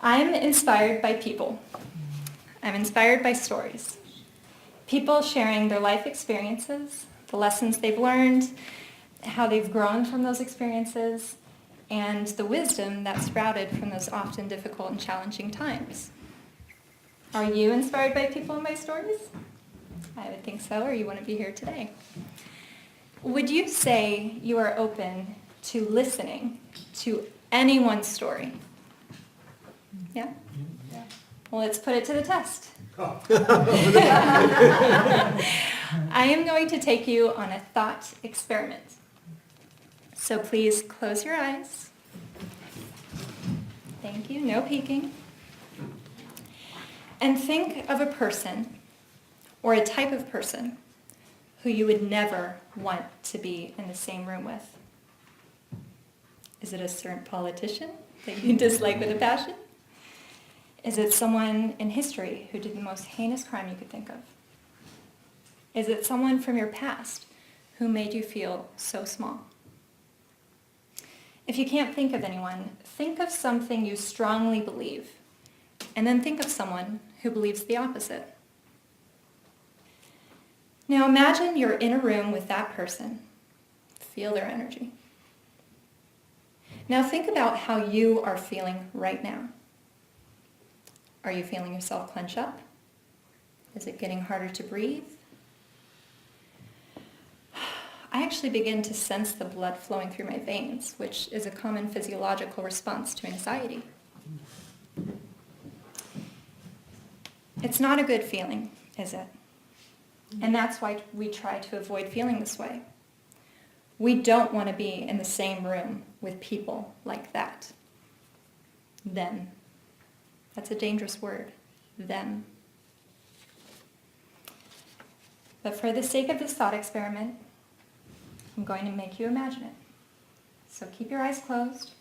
I'm inspired by people. I'm inspired by stories. People sharing their life experiences, the lessons they've learned, how they've grown from those experiences, and the wisdom that's sprouted from those often difficult and challenging times. Are you inspired by people and by stories? I would think so, or you wouldn't be here today. Would you say you are open to listening to anyone's story? Yeah? Yeah. Well, let's put it to the test. I am going to take you on a thought experiment. So please close your eyes. Thank you, no peeking. And think of a person or a type of person who you would never want to be in the same room with. Is it a certain politician that you dislike with a passion? Is it someone in history who did the most heinous crime you could think of? Is it someone from your past who made you feel so small? If you can't think of anyone, think of something you strongly believe, and then think of someone who believes the opposite. Now imagine you're in a room with that person. Feel their energy. Now think about how you are feeling right now. Are you feeling yourself clench up? Is it getting harder to breathe? I actually begin to sense the blood flowing through my veins, which is a common physiological response to anxiety. It's not a good feeling, is it? And that's why we try to avoid feeling this way. We don't want to be in the same room with people like that. Them. That's a dangerous word. Them. But for the sake of this thought experiment, I'm going to make you imagine it. So keep your eyes closed.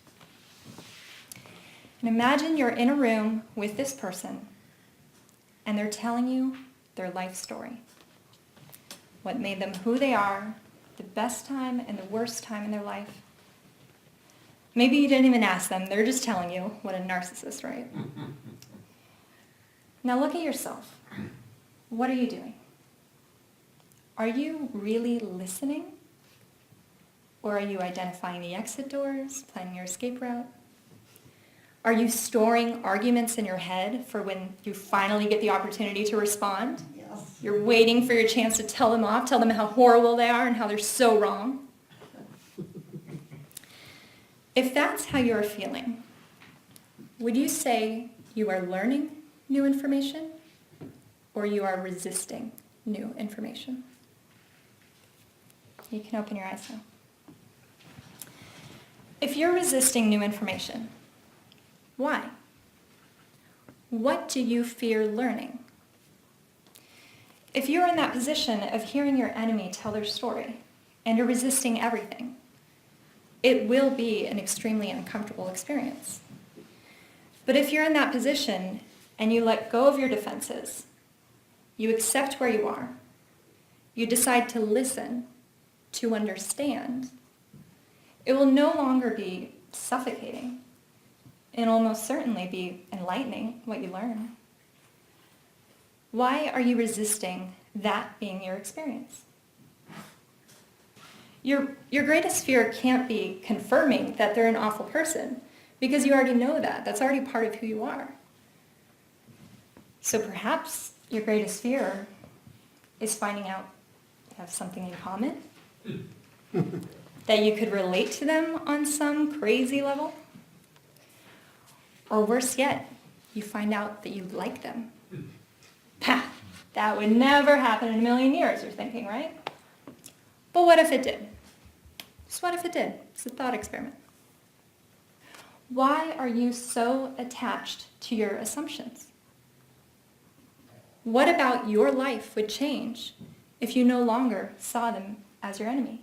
And imagine you're in a room with this person, and they're telling you their life story. What made them who they are, the best time and the worst time in their life. Maybe you didn't even ask them, they're just telling you. What a narcissist, right? Now look at yourself. What are you doing? Are you really listening? Or are you identifying the exit doors, planning your escape route? Are you storing arguments in your head for when you finally get the opportunity to respond? Yes. You're waiting for your chance to tell them off, tell them how horrible they are and how they're so wrong. If that's how you're feeling, would you say you are learning new information or you are resisting new information? You can open your eyes now. If you're resisting new information, why? What do you fear learning? If you're in that position of hearing your enemy tell their story and you're resisting everything, it will be an extremely uncomfortable experience. But if you're in that position and you let go of your defenses, you accept where you are, you decide to listen, to understand, it will no longer be suffocating. It'll almost certainly be enlightening what you learn. Why are you resisting that being your experience? Your greatest fear can't be confirming that they're an awful person, because you already know that. That's already part of who you are. So perhaps your greatest fear is finding out you have something in common, that you could relate to them on some crazy level. Or worse yet, you find out that you like them. Pah, that would never happen in a million years, you're thinking, right? But what if it did? Just what if it did? It's a thought experiment. Why are you so attached to your assumptions? What about your life would change if you no longer saw them as your enemy?